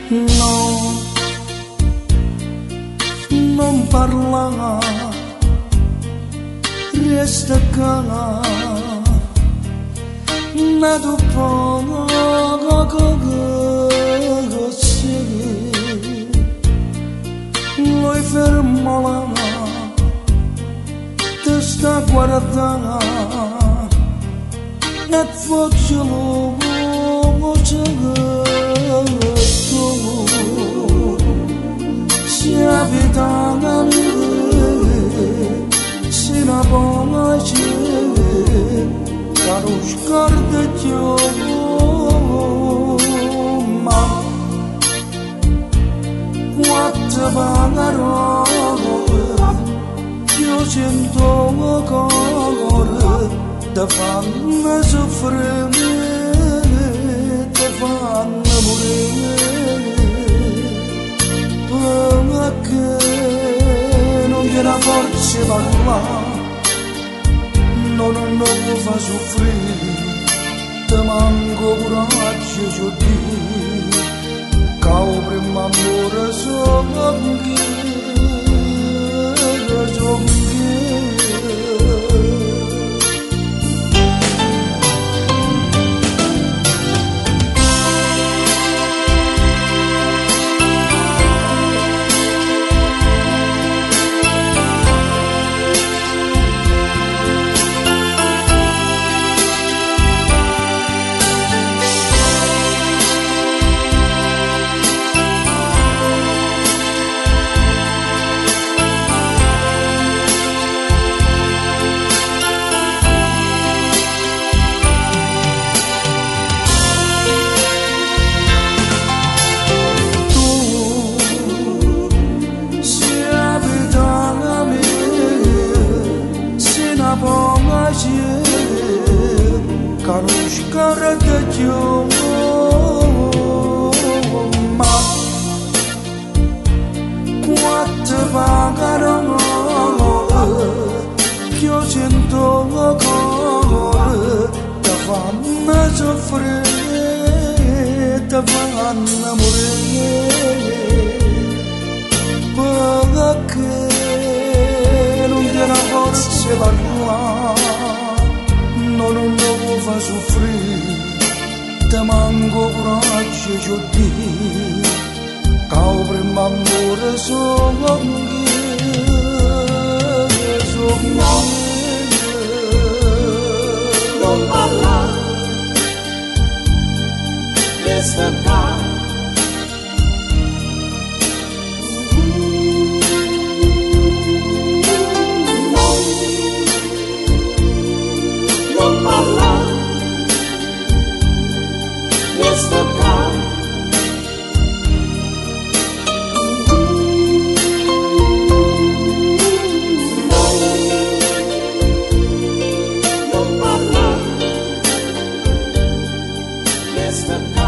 No, non parla, resta qua, nato poco così, lo fermo ti sta guardando e faccio voce si abita a me, si la buona c'è, caro scorda ma quattro parole, io sento cuore, ti fanno soffrire, ti fanno morire. Perché non c'è la forza di parlare, non lo fa soffrire, ti manco coraggio di dire, che il primo amore sono che. Karushkara da ma quattro pagano che io sento cuore ti fanno soffrire, ti fanno morire, perché non c'è la forza per parlare, non lo fa soffrire, ti manco coraggio di dire, che il primo amore sono non parla, resta qua. Non parla, resta qua. Non parla, resta qua.